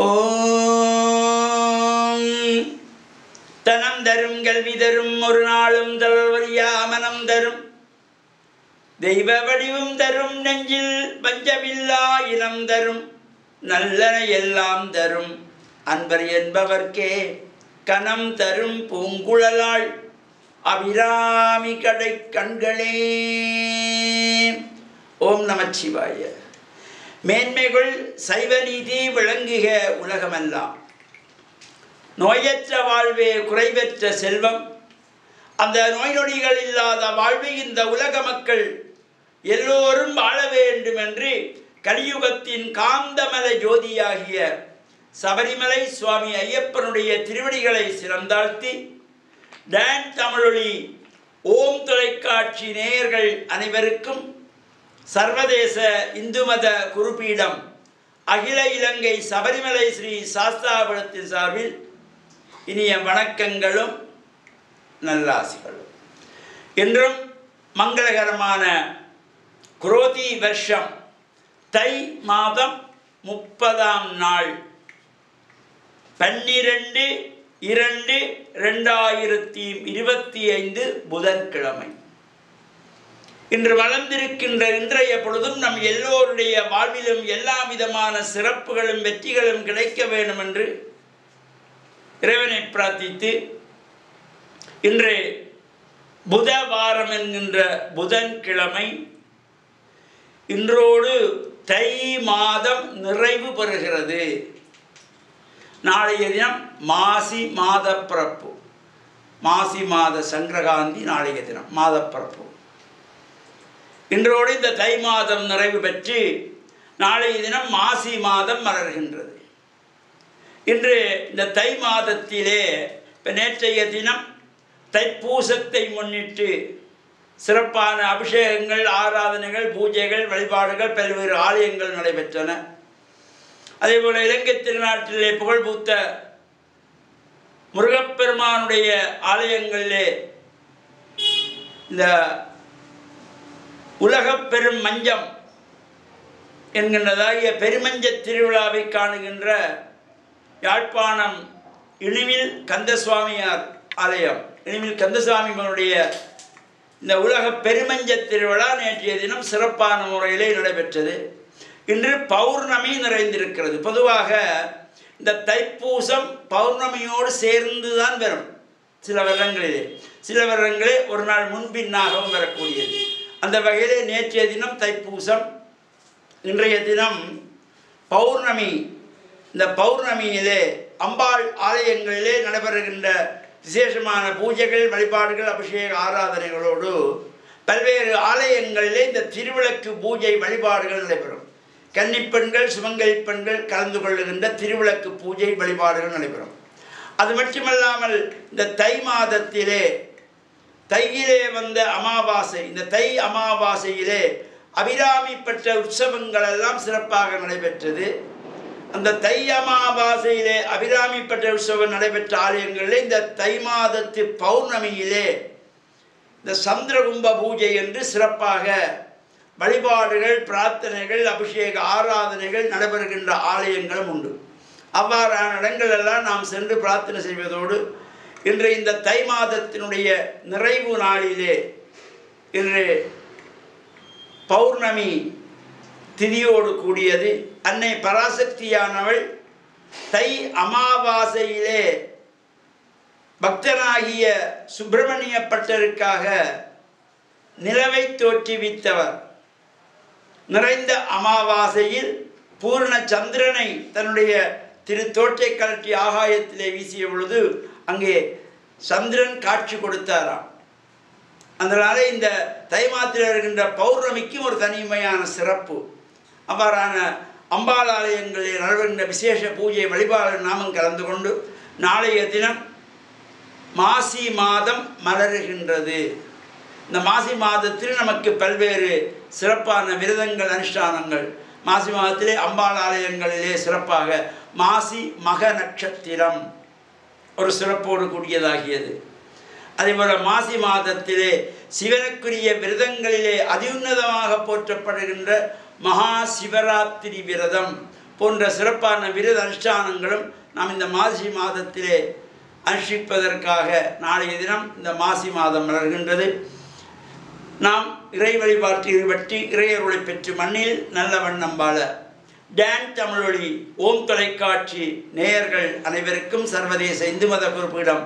ஓம் தனம் தரும் கல்வி தரும் ஒரு நாளும் தளர்வறியா மனம் தரும் தெய்வ வடிவும் தரும் நெஞ்சில் பஞ்சமில்லா இனம் தரும் நல்லன எல்லாம் தரும் அன்பர் என்பவர்க்கே கனம் தரும் பூங்குழலாள் அபிராமி கடை கண்களே. ஓம் நமச்சிவாய. மேன்மைகள் சைவ நீதி விளங்குக உலகமெல்லாம். நோயற்ற வாழ்வே குறைவற்ற செல்வம். அந்த நோய் நொடிகள் இல்லாத வாழ்வை இந்த உலக மக்கள் எல்லோரும் வாழ வேண்டும் என்று கலியுகத்தின் காந்தமல ஜோதியாகிய சபரிமலை சுவாமி ஐயப்பனுடைய திருவடிகளை சிறந்தாழ்த்தி டான் தமிழொலி ஓம் தொலைக்காட்சி நேயர்கள் அனைவருக்கும் சர்வதேச இந்து மத குருபீடம் அகில இலங்கை சபரிமலை ஸ்ரீ சாஸ்தாபுரத்தின் சார்பில் இனிய வணக்கங்களும் நல்லாசிகளும். இன்றும் மங்களகரமான குரோதி வருஷம் தை மாதம் 30ஆம் நாள் 12/2/2025 புதன்கிழமை. இன்று வளர்ந்திருக்கின்ற இன்றைய பொழுதும் நம் எல்லோருடைய வாழ்விலும் எல்லா விதமான சிறப்புகளும் வெற்றிகளும் கிடைக்க வேண்டும் என்று இறைவனை பிரார்த்தித்து இன்று புதவாரம் என்கின்ற புதன்கிழமை இன்றோடு தை மாதம் நிறைவு பெறுகிறது. நாளைய தினம் மாசி மாத பிறப்பு, மாசி மாத சங்கரகாந்தி நாளைய தினம் மாதப்பிறப்பு. இன்றோடு இந்த தை மாதம் நிறைவு பெற்று நாளைய தினம் மாசி மாதம் மலர்கின்றது. இன்று இந்த தை மாதத்திலே இப்போ நேற்றைய தினம் தைப்பூசத்தை முன்னிட்டு சிறப்பான அபிஷேகங்கள், ஆராதனைகள், பூஜைகள், வழிபாடுகள் பல்வேறு ஆலயங்கள் நடைபெற்றன. அதேபோல் இலங்கை திருநாட்டிலே புகழ்பூத்த முருகப்பெருமானுடைய ஆலயங்களிலே இந்த உலகப் பெரும் மஞ்சம் என்கின்றதாகிய பெருமஞ்ச திருவிழாவை காணுகின்ற யாழ்ப்பாணம் இனிவில் கந்தசுவாமியார் ஆலயம், இனிவில் கந்தசுவாமிகளுடைய இந்த உலக பெருமஞ்ச திருவிழா நேற்றைய தினம் சிறப்பான முறையிலே நடைபெற்றது. இன்று பௌர்ணமி நிறைந்திருக்கிறது. பொதுவாக இந்த தைப்பூசம் பௌர்ணமியோடு சேர்ந்து தான் வரும். சில வருடங்களே ஒரு நாள் முன்பின்னாகவும் வரக்கூடியது. அந்த வகையிலே நேற்றைய தினம் தைப்பூசம், இன்றைய தினம் பௌர்ணமி. இந்த பௌர்ணமியிலே அம்பாள் ஆலயங்களிலே நடைபெறுகின்ற விசேஷமான பூஜைகள், வழிபாடுகள், அபிஷேக ஆராதனைகளோடு பல்வேறு ஆலயங்களிலே இந்த திருவிளக்கு பூஜை வழிபாடுகள் நடைபெறும். கன்னிப்பெண்கள், சுமங்கலி பெண்கள் கலந்து கொள்ளுகின்ற திருவிளக்கு பூஜை வழிபாடுகள் நடைபெறும். அது மட்டுமல்லாமல் இந்த தை மாதத்திலே தையிலே வந்த அமாவாசை, இந்த தை அமாவாசையிலே அபிராமி பெற்ற உற்சவங்கள் எல்லாம் சிறப்பாக நடைபெற்றது. அந்த தை அமாவாசையிலே அபிராமி பெற்ற உற்சவம் நடைபெற்ற ஆலயங்களிலே இந்த தை மாதத்து பௌர்ணமியிலே இந்த சந்திரகும்ப பூஜை என்று சிறப்பாக வழிபாடுகள், பிரார்த்தனைகள், அபிஷேக ஆராதனைகள் நடைபெறுகின்ற ஆலயங்களும் உண்டு. அவ்வாறான இடங்களெல்லாம் நாம் சென்று பிரார்த்தனை செய்வதோடு இன்று இந்த தை மாதத்தினுடைய நிறைவு நாளிலே இன்று பௌர்ணமி திதியோடு கூடியது. அன்னை பராசக்தியானவள் தை அமாவாசையிலே பக்தனாகிய சுப்பிரமணிய பட்டருக்காக நிலவை தோற்றுவித்தவர். நிறைந்த அமாவாசையில் பூர்ண சந்திரனை தன்னுடைய தோற்றை கழற்றி ஆகாயத்திலே வீசிய பொழுது அங்கே சந்திரன் காட்சி கொடுத்தாராம். அதனால இந்த தை மாதத்தில் இருக்கின்ற பௌர்ணமிக்கும் ஒரு தனிமையான சிறப்பு. அவ்வாறான அம்பாள் ஆலயங்களில் நடைபெறுகின்ற விசேஷ பூஜை வழிபாடு நாமும் கலந்து கொண்டு நாளைய தினம் மாசி மாதம் மலருகின்றது. இந்த மாசி மாதத்தில் நமக்கு பல்வேறு சிறப்பான விரதங்கள், அனுஷ்டானங்கள். மாசி மாதத்திலே அம்பாள் ஆலயங்களிலே சிறப்பாக மாசி மக நட்சத்திரம் ஒரு சிறப்போடு கூடியதாகியது. அதேபோல் மாசி மாதத்திலே சிவனுக்குரிய விரதங்களிலே அதியுன்னதமாக போற்றப்படுகின்ற மகா சிவராத்திரி விரதம் போன்ற சிறப்பான விரத அனுஷ்டானங்களும் நாம் இந்த மாசி மாதத்திலே அனுஷ்டிப்பதற்காக நாளைய தினம் இந்த மாசி மாதம் மலர்கின்றது. நாம் இறை வழிபாட்டில் ஈடுபட்டு இறையருளை பெற்று மண்ணில் நல்ல வண்ணம் வாழ டான் தமிழொலி ஓம் தொலைக்காட்சி நேயர்கள் அனைவருக்கும் சர்வதேச இந்து மத குறிப்பிடம்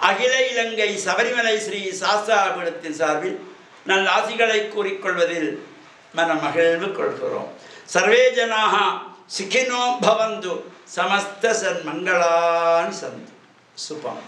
அகில இலங்கை சபரிமலை ஸ்ரீ சாஸ்தாபீடத்தின் சார்பில் நல்ல ஆசிகளை கூறிக்கொள்வதில் மன மகிழ்வு கொள்கிறோம். சர்வே ஜனாக சுகினோ பவந்து சமஸ்த சன்மங்களானி சந்து சுபம்.